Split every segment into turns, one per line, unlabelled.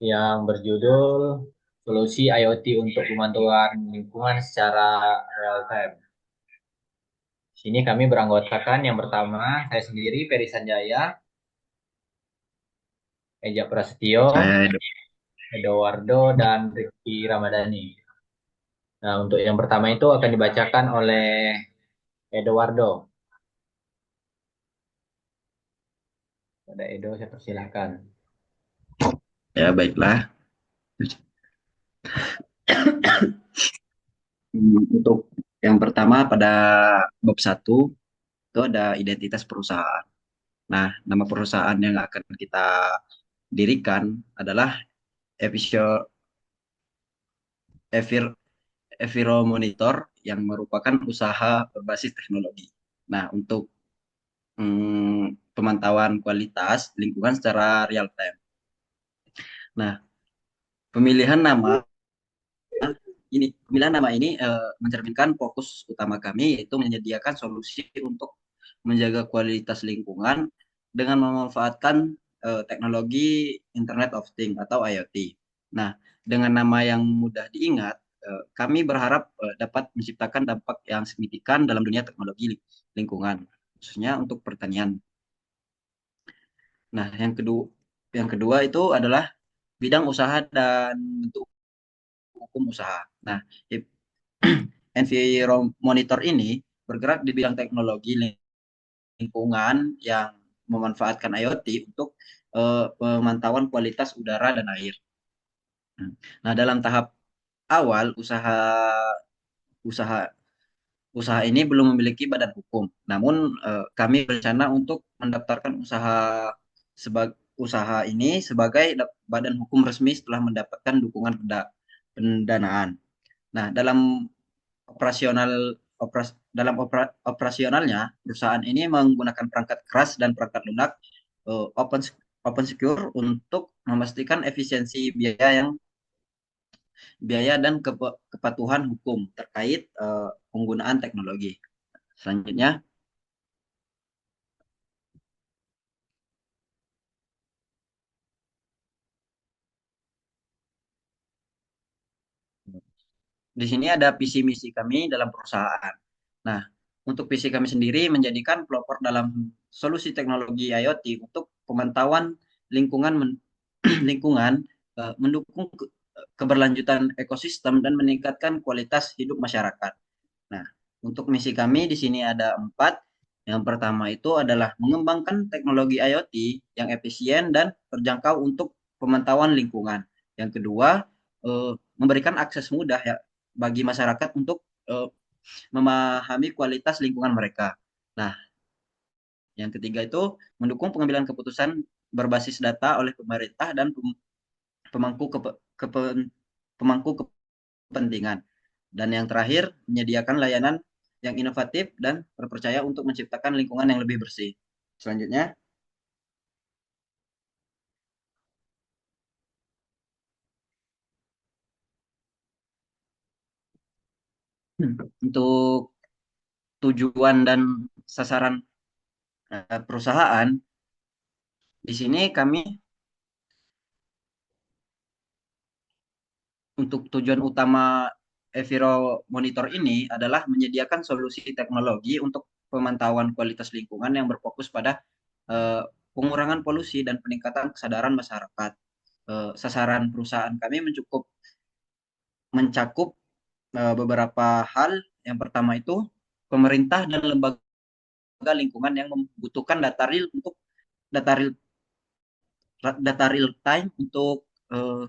yang berjudul Solusi IoT untuk Pemantauan Lingkungan secara Real Time. Di sini kami beranggotakan yang pertama, saya sendiri, Ferry Sanjaya, Eja Prasetyo,
Saya
Edowardo, dan Rifki Ramadhani. Nah, untuk yang pertama itu akan dibacakan oleh Edowardo. Pada Edo, saya persilahkan.
ya baiklah. Untuk yang pertama pada bab satu itu ada identitas perusahaan. Nah, nama perusahaan yang akan kita dirikan adalah Evisio Evir Eviro Monitor yang merupakan usaha berbasis teknologi. Nah, untuk pemantauan kualitas lingkungan secara real time. Nah, pemilihan nama pemilihan nama ini mencerminkan fokus utama kami yaitu menyediakan solusi untuk menjaga kualitas lingkungan dengan memanfaatkan teknologi Internet of Things atau IoT. Nah, dengan nama yang mudah diingat, kami berharap dapat menciptakan dampak yang signifikan dalam dunia teknologi lingkungan, khususnya untuk pertanian. Nah, yang kedua itu adalah bidang usaha dan bentuk hukum usaha. Nah, Enviro Monitor ini bergerak di bidang teknologi lingkungan yang memanfaatkan IoT untuk pemantauan kualitas udara dan air. Nah, dalam tahap awal usaha usaha ini belum memiliki badan hukum. Namun kami berencana untuk mendaftarkan usaha ini sebagai badan hukum resmi setelah mendapatkan dukungan pendanaan. Nah, dalam operasionalnya perusahaan ini menggunakan perangkat keras dan perangkat lunak open secure untuk memastikan efisiensi biaya dan kepatuhan hukum terkait penggunaan teknologi. Selanjutnya, di sini ada visi misi kami dalam perusahaan. Nah, untuk visi kami sendiri menjadikan pelopor dalam solusi teknologi IoT untuk pemantauan lingkungan lingkungan, mendukung keberlanjutan ekosistem dan meningkatkan kualitas hidup masyarakat. Nah, untuk misi kami di sini ada 4. Yang pertama itu adalah mengembangkan teknologi IoT yang efisien dan terjangkau untuk pemantauan lingkungan. Yang kedua, memberikan akses mudah ya bagi masyarakat untuk memahami kualitas lingkungan mereka. Nah, yang ketiga itu mendukung pengambilan keputusan berbasis data oleh pemerintah dan pemangku pemangku kepentingan. Dan yang terakhir, menyediakan layanan yang inovatif dan terpercaya untuk menciptakan lingkungan yang lebih bersih. Selanjutnya, untuk tujuan dan sasaran perusahaan, di sini kami untuk tujuan utama Eviro Monitor ini adalah menyediakan solusi teknologi untuk pemantauan kualitas lingkungan yang berfokus pada pengurangan polusi dan peningkatan kesadaran masyarakat. Sasaran perusahaan kami mencakup beberapa hal. Yang pertama itu pemerintah dan lembaga lingkungan yang membutuhkan data real, data real time uh,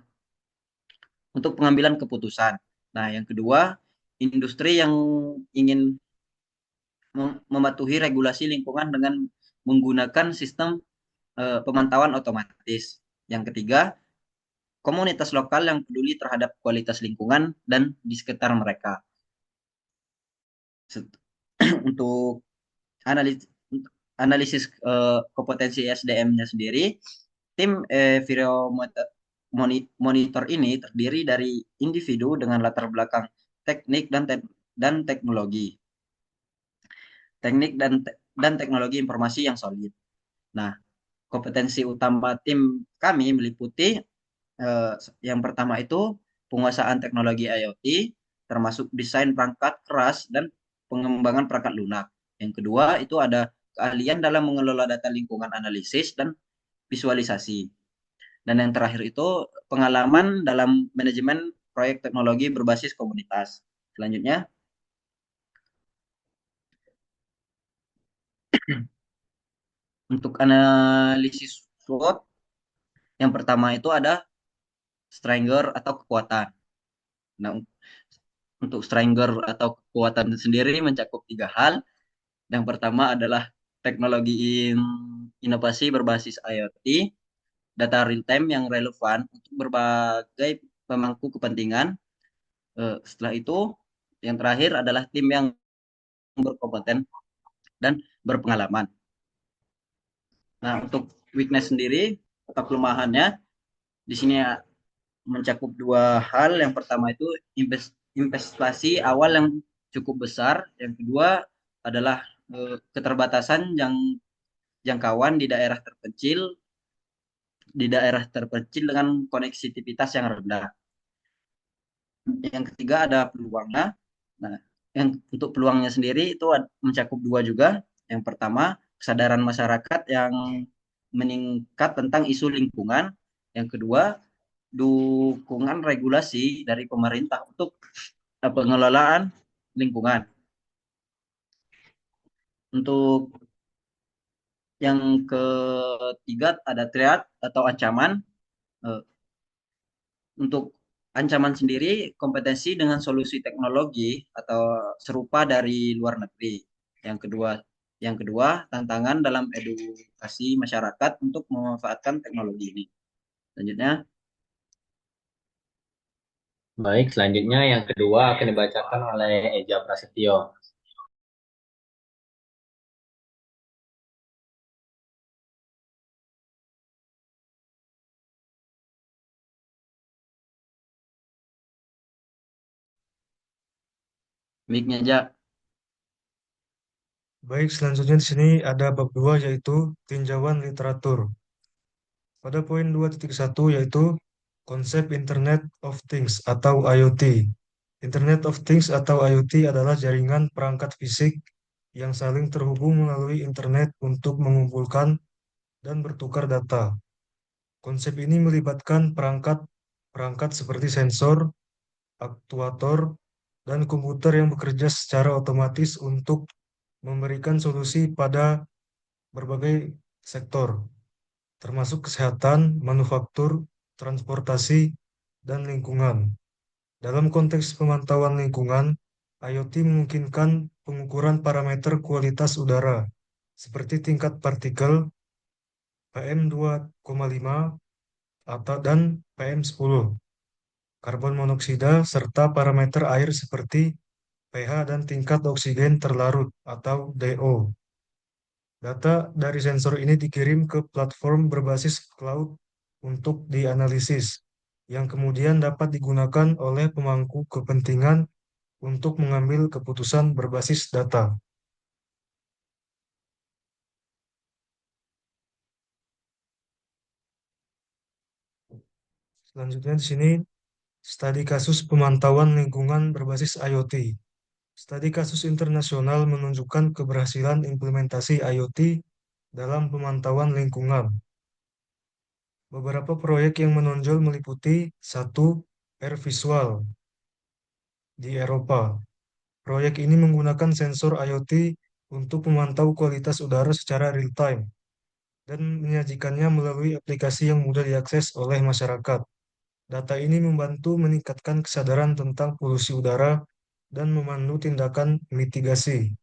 untuk pengambilan keputusan. Nah, yang kedua, industri yang ingin mematuhi regulasi lingkungan dengan menggunakan sistem pemantauan otomatis. Yang ketiga, komunitas lokal yang peduli terhadap kualitas lingkungan dan di sekitar mereka. Untuk analisis analisis kompetensi SDM-nya sendiri, tim Video Monitor ini terdiri dari individu dengan latar belakang teknik dan teknologi, teknik dan teknologi informasi yang solid. Nah, kompetensi utama tim kami meliputi eh, yang pertama itu penguasaan teknologi IoT, termasuk desain perangkat keras dan pengembangan perangkat lunak. Yang kedua itu ada keahlian dalam mengelola data lingkungan analisis dan visualisasi. Dan yang terakhir itu pengalaman dalam manajemen proyek teknologi berbasis komunitas. Selanjutnya, untuk analisis SWOT, yang pertama itu ada strength atau kekuatan. Nah, untuk strength atau kekuatan sendiri mencakup tiga hal. Yang pertama adalah teknologi inovasi berbasis IoT, data real time yang relevan untuk berbagai pemangku kepentingan. Setelah itu, yang terakhir adalah tim yang berkompeten dan berpengalaman. Nah, untuk weakness sendiri atau kelemahannya di sini mencakup dua hal. Yang pertama itu investasi awal yang cukup besar. Yang kedua adalah keterbatasan jangkauan di daerah terpencil dengan koneksivitas yang rendah. Yang ketiga ada peluangnya. Nah, yang untuk peluangnya sendiri itu mencakup dua juga. Yang pertama, kesadaran masyarakat yang meningkat tentang isu lingkungan. Yang kedua, dukungan regulasi dari pemerintah untuk pengelolaan lingkungan. Untuk yang ketiga ada threat atau ancaman. Eh, Untuk ancaman sendiri kompetensi dengan solusi teknologi atau serupa dari luar negeri. Yang kedua, yang kedua tantangan dalam edukasi masyarakat untuk memanfaatkan teknologi ini. Selanjutnya,
Baik, selanjutnya yang kedua akan dibacakan oleh Eja Prasetyo.
mic-nya aja.
Baik, selanjutnya di sini ada bab 2 yaitu tinjauan literatur. Pada poin 2.1 yaitu konsep Internet of Things atau IoT. Internet of Things atau IoT adalah jaringan perangkat fisik yang saling terhubung melalui internet untuk mengumpulkan dan bertukar data. Konsep ini melibatkan perangkat seperti sensor, aktuator, dan komputer yang bekerja secara otomatis untuk memberikan solusi pada berbagai sektor, termasuk kesehatan, manufaktur, transportasi, dan lingkungan. Dalam konteks pemantauan lingkungan, IoT memungkinkan pengukuran parameter kualitas udara, seperti tingkat partikel PM2,5 atau dan PM10, karbon monoksida, serta parameter air seperti pH dan tingkat oksigen terlarut atau DO. Data dari sensor ini dikirim ke platform berbasis cloud untuk dianalisis, yang kemudian dapat digunakan oleh pemangku kepentingan untuk mengambil keputusan berbasis data. Selanjutnya di sini studi kasus pemantauan lingkungan berbasis IoT. Studi kasus internasional menunjukkan keberhasilan implementasi IoT dalam pemantauan lingkungan. Beberapa proyek yang menonjol meliputi satu, Air Visual di Eropa. Proyek ini menggunakan sensor IoT untuk memantau kualitas udara secara real-time dan menyajikannya melalui aplikasi yang mudah diakses oleh masyarakat. Data ini membantu meningkatkan kesadaran tentang polusi udara dan memandu tindakan mitigasi.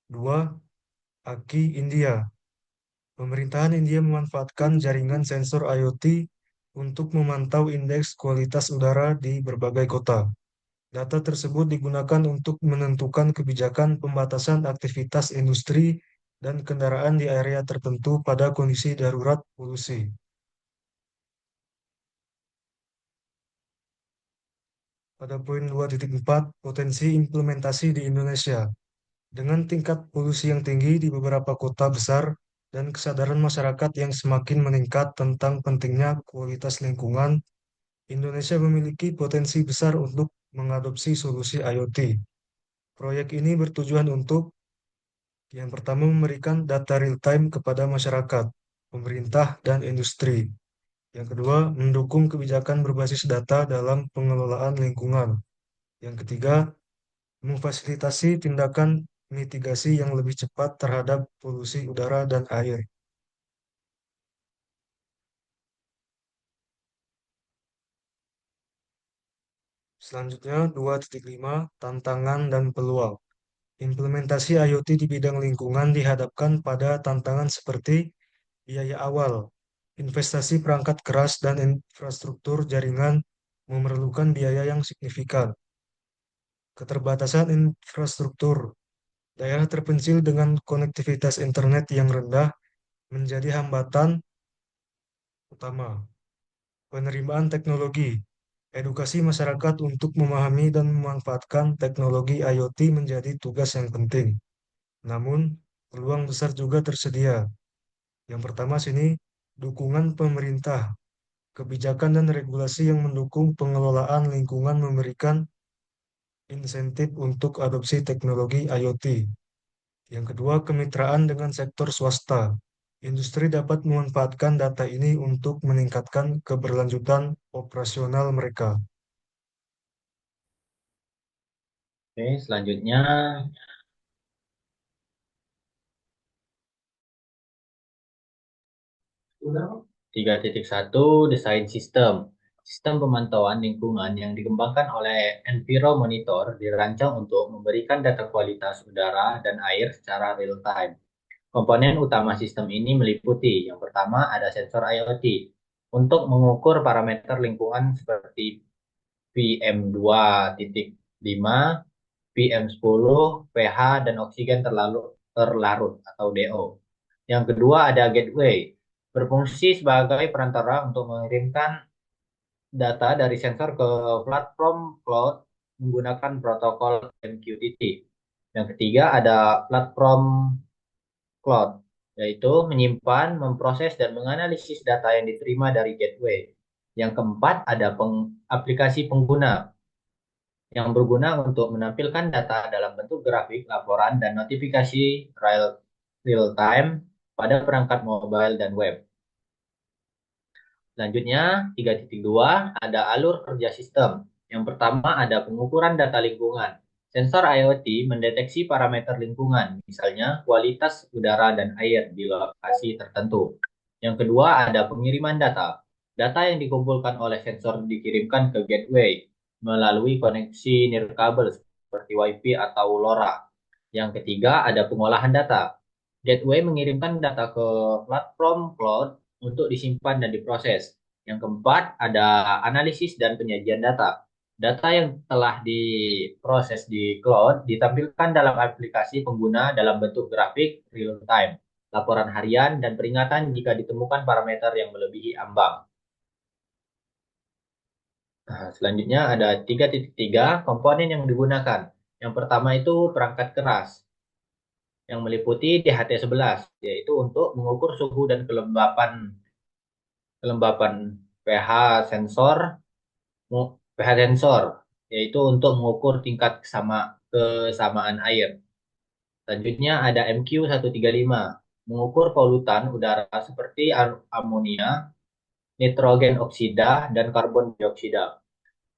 Dua, AKI India. Pemerintahan India memanfaatkan jaringan sensor IoT untuk memantau indeks kualitas udara di berbagai kota. Data tersebut digunakan untuk menentukan kebijakan pembatasan aktivitas industri dan kendaraan di area tertentu pada kondisi darurat polusi. Pada poin 2.4, potensi implementasi di Indonesia. Dengan tingkat polusi yang tinggi di beberapa kota besar dan kesadaran masyarakat yang semakin meningkat tentang pentingnya kualitas lingkungan, Indonesia memiliki potensi besar untuk mengadopsi solusi IoT. Proyek ini bertujuan untuk yang pertama memberikan data real-time kepada masyarakat, pemerintah, dan industri. Yang kedua, mendukung kebijakan berbasis data dalam pengelolaan lingkungan. Yang ketiga, memfasilitasi tindakan mitigasi yang lebih cepat terhadap polusi udara dan air. Selanjutnya, 2.5 tantangan dan peluang. Implementasi IoT di bidang lingkungan dihadapkan pada tantangan seperti biaya awal, investasi perangkat keras dan infrastruktur jaringan memerlukan biaya yang signifikan. Keterbatasan infrastruktur, daerah terpencil dengan konektivitas internet yang rendah menjadi hambatan utama. Penerimaan teknologi, edukasi masyarakat untuk memahami dan memanfaatkan teknologi IoT menjadi tugas yang penting. Namun, peluang besar juga tersedia. Yang pertama sini, dukungan pemerintah. Kebijakan dan regulasi yang mendukung pengelolaan lingkungan memberikan insentif untuk adopsi teknologi IoT. Yang kedua, kemitraan dengan sektor swasta. Industri dapat memanfaatkan data ini untuk meningkatkan keberlanjutan operasional mereka.
Oke, selanjutnya 3.1 desain sistem. Sistem pemantauan lingkungan yang dikembangkan oleh Enviro Monitor dirancang untuk memberikan data kualitas udara dan air secara real time. Komponen utama sistem ini meliputi yang pertama ada sensor IoT untuk mengukur parameter lingkungan seperti PM2.5, PM10, pH, dan oksigen terlarut atau DO. Yang kedua ada gateway, berfungsi sebagai perantara untuk mengirimkan data dari sensor ke platform cloud menggunakan protokol MQTT. Yang ketiga ada platform cloud, yaitu menyimpan, memproses, dan menganalisis data yang diterima dari gateway. Yang keempat ada aplikasi pengguna yang berguna untuk menampilkan data dalam bentuk grafik, laporan, dan notifikasi real time pada perangkat mobile dan web. Selanjutnya, 3.2 ada alur kerja sistem. Yang pertama ada pengukuran data lingkungan. Sensor IoT mendeteksi parameter lingkungan, misalnya kualitas udara dan air di lokasi tertentu. Yang kedua ada pengiriman data. Data yang dikumpulkan oleh sensor dikirimkan ke gateway melalui koneksi nirkabel seperti Wi-Fi atau LoRa. Yang ketiga ada pengolahan data. Gateway mengirimkan data ke platform cloud untuk disimpan dan diproses. Yang keempat, ada analisis dan penyajian data. Data yang telah diproses di cloud ditampilkan dalam aplikasi pengguna dalam bentuk grafik real time, laporan harian, dan peringatan jika ditemukan parameter yang melebihi ambang. Nah, selanjutnya ada 3.3 komponen yang digunakan. Yang pertama itu perangkat keras yang meliputi DHT11, yaitu untuk mengukur suhu dan kelembapan kelembapan pH sensor, pH sensor, yaitu untuk mengukur tingkat kesamaan air. Selanjutnya ada MQ135, mengukur polutan udara seperti amonia, nitrogen oksida, dan karbon dioksida.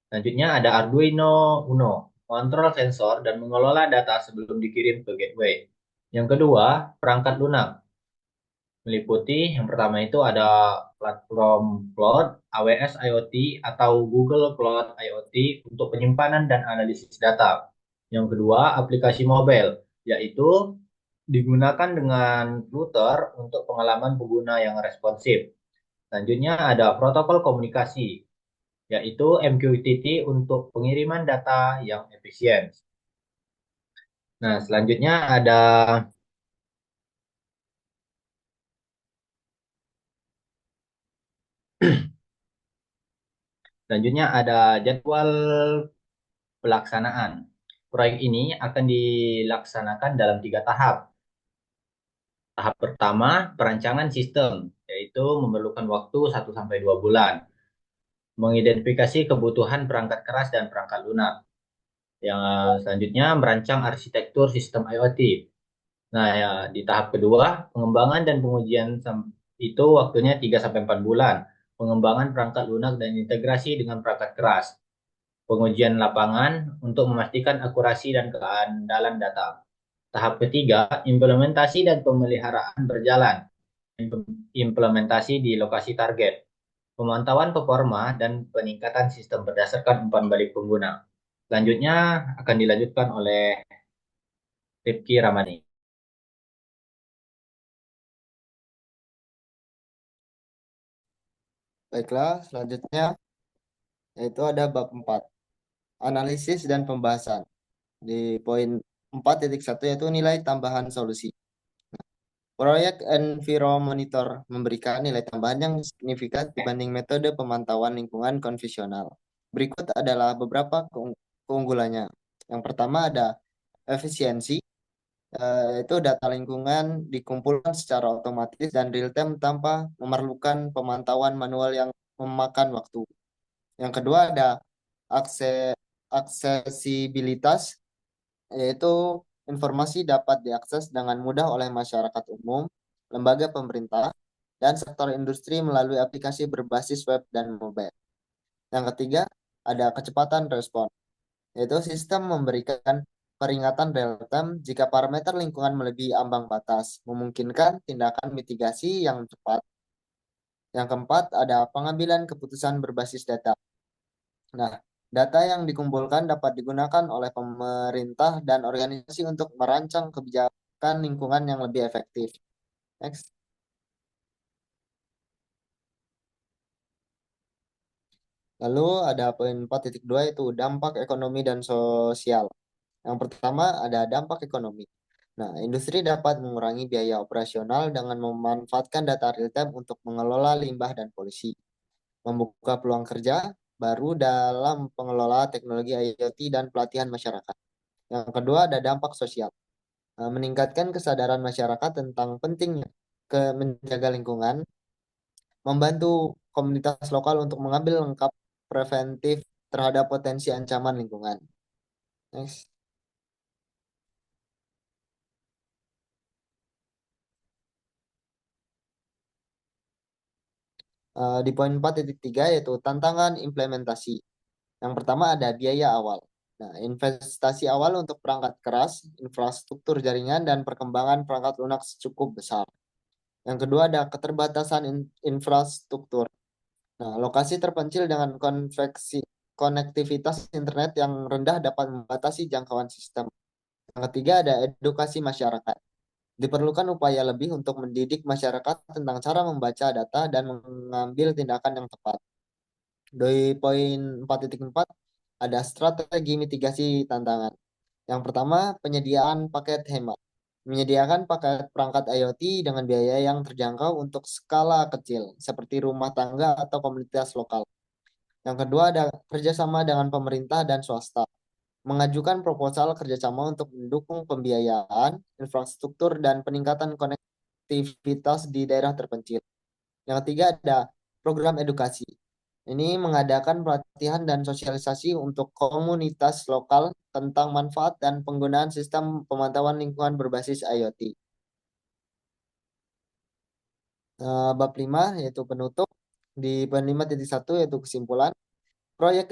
Selanjutnya ada Arduino Uno, kontrol sensor dan mengelola data sebelum dikirim ke gateway. Yang kedua, perangkat lunak. Meliputi yang pertama itu ada platform cloud, AWS IoT atau Google Cloud IoT untuk penyimpanan dan analisis data. Yang kedua, aplikasi mobile, yaitu digunakan dengan router untuk pengalaman pengguna yang responsif. Selanjutnya ada protokol komunikasi, yaitu MQTT untuk pengiriman data yang efisien. Nah, selanjutnya ada jadwal pelaksanaan. Proyek ini akan dilaksanakan dalam 3 tahap. Tahap pertama, perancangan sistem, yaitu memerlukan waktu 1 sampai 2 bulan. mengidentifikasi kebutuhan perangkat keras dan perangkat lunak. Yang selanjutnya merancang arsitektur sistem IoT. Nah, ya, di tahap kedua, pengembangan dan pengujian itu waktunya 3 sampai 4 bulan. Pengembangan perangkat lunak dan integrasi dengan perangkat keras. Pengujian lapangan untuk memastikan akurasi dan keandalan data. Tahap ketiga, implementasi dan pemeliharaan berjalan. Implementasi di lokasi target. Pemantauan performa dan peningkatan sistem berdasarkan umpan balik pengguna. Selanjutnya akan dilanjutkan oleh Rifki Ramani.
Baiklah, selanjutnya yaitu ada bab 4, analisis dan pembahasan. Di poin 4.1 yaitu nilai tambahan solusi. Proyek Enviromonitor memberikan nilai tambahan yang signifikan dibanding metode pemantauan lingkungan konvensional. Berikut adalah beberapa keunggulannya. Yang pertama ada efisiensi, yaitu data lingkungan dikumpulkan secara otomatis dan real time tanpa memerlukan pemantauan manual yang memakan waktu. Yang kedua ada aksesibilitas, yaitu informasi dapat diakses dengan mudah oleh masyarakat umum, lembaga pemerintah, dan sektor industri melalui aplikasi berbasis web dan mobile. Yang ketiga, ada kecepatan respon, yaitu sistem memberikan peringatan real-time jika parameter lingkungan melebihi ambang batas, memungkinkan tindakan mitigasi yang cepat. Yang keempat, ada pengambilan keputusan berbasis data. Nah, data yang dikumpulkan dapat digunakan oleh pemerintah dan organisasi untuk merancang kebijakan lingkungan yang lebih efektif. Next. Lalu ada poin 4.2 yaitu dampak ekonomi dan sosial. Yang pertama ada dampak ekonomi. Nah, industri dapat mengurangi biaya operasional dengan memanfaatkan data real time untuk mengelola limbah dan polusi, membuka peluang kerja baru dalam pengelola teknologi IoT dan pelatihan masyarakat. Yang kedua ada dampak sosial. Meningkatkan kesadaran masyarakat tentang pentingnya menjaga lingkungan, membantu komunitas lokal untuk mengambil langkah preventif terhadap potensi ancaman lingkungan. Next. Di poin 4.3 yaitu tantangan implementasi. Yang pertama ada biaya awal. Nah, investasi awal untuk perangkat keras, infrastruktur jaringan, dan perkembangan perangkat lunak cukup besar. Yang kedua ada keterbatasan infrastruktur. Nah, lokasi terpencil dengan konektivitas internet yang rendah dapat membatasi jangkauan sistem. Yang ketiga ada edukasi masyarakat. Diperlukan upaya lebih untuk mendidik masyarakat tentang cara membaca data dan mengambil tindakan yang tepat. Di poin 4.4 ada strategi mitigasi tantangan. Yang pertama, penyediaan paket hemat. Menyediakan paket perangkat IoT dengan biaya yang terjangkau untuk skala kecil, seperti rumah tangga atau komunitas lokal. Yang kedua ada kerjasama dengan pemerintah dan swasta. Mengajukan proposal kerjasama untuk mendukung pembiayaan, infrastruktur, dan peningkatan konektivitas di daerah terpencil. Yang ketiga ada program edukasi. Ini mengadakan pelatihan dan sosialisasi untuk komunitas lokal tentang manfaat dan penggunaan sistem pemantauan lingkungan berbasis IoT. Bab 5 yaitu penutup. Di bab 5.1 yaitu kesimpulan. Proyek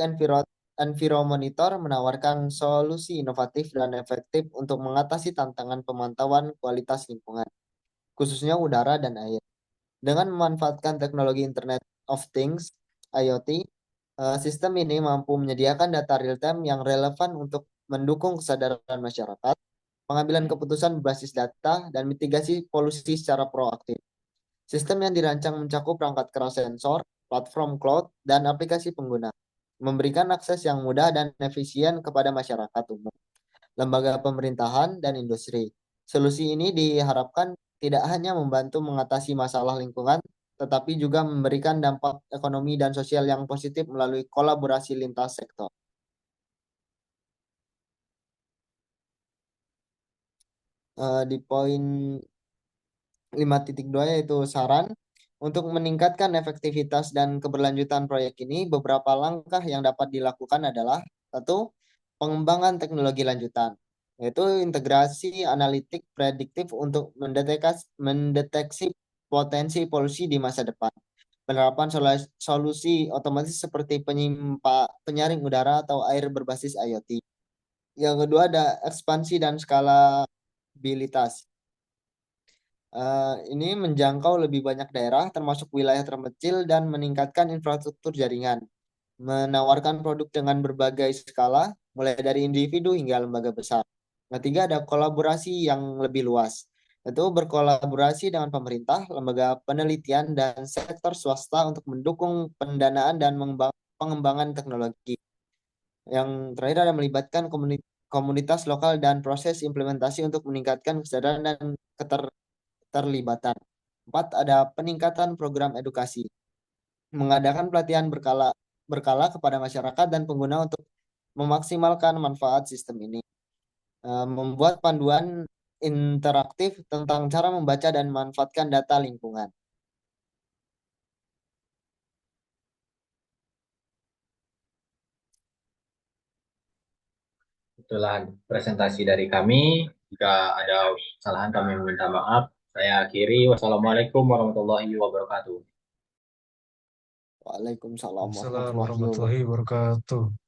Enviromonitor menawarkan solusi inovatif dan efektif untuk mengatasi tantangan pemantauan kualitas lingkungan, khususnya udara dan air. Dengan memanfaatkan teknologi Internet of Things (IoT), sistem ini mampu menyediakan data real-time yang relevan untuk mendukung kesadaran masyarakat, pengambilan keputusan berbasis data, dan mitigasi polusi secara proaktif. Sistem yang dirancang mencakup perangkat keras sensor, platform cloud, dan aplikasi pengguna, memberikan akses yang mudah dan efisien kepada masyarakat umum, lembaga pemerintahan, dan industri. Solusi ini diharapkan tidak hanya membantu mengatasi masalah lingkungan, tetapi juga memberikan dampak ekonomi dan sosial yang positif melalui kolaborasi lintas sektor. Di poin 5.2 yaitu saran, Untuk meningkatkan efektivitas dan keberlanjutan proyek ini, beberapa langkah yang dapat dilakukan adalah satu, pengembangan teknologi lanjutan, yaitu integrasi analitik prediktif untuk mendeteksi potensi polusi di masa depan. Penerapan solusi otomatis seperti penyaring udara atau air berbasis IoT. Yang kedua ada ekspansi dan skalabilitas. Ini menjangkau lebih banyak daerah, termasuk wilayah terpencil, dan meningkatkan infrastruktur jaringan. Menawarkan produk dengan berbagai skala, mulai dari individu hingga lembaga besar. Ketiga, ada kolaborasi yang lebih luas, yaitu berkolaborasi dengan pemerintah, lembaga penelitian, dan sektor swasta untuk mendukung pendanaan dan pengembangan teknologi. Yang terakhir ada melibatkan komunitas lokal dan proses implementasi untuk meningkatkan kesadaran dan keterlibatan. Empat, ada peningkatan program edukasi. Mengadakan pelatihan berkala kepada masyarakat dan pengguna untuk memaksimalkan manfaat sistem ini. Membuat panduan interaktif tentang cara membaca dan memanfaatkan data lingkungan.
Itulah presentasi dari kami. Jika ada kesalahan kami meminta maaf. Saya akhiri. Wassalamualaikum warahmatullahi wabarakatuh.
Waalaikumsalam
Waalaikumsalam
warahmatullahi
warahmatullahi
wabarakatuh.
wabarakatuh.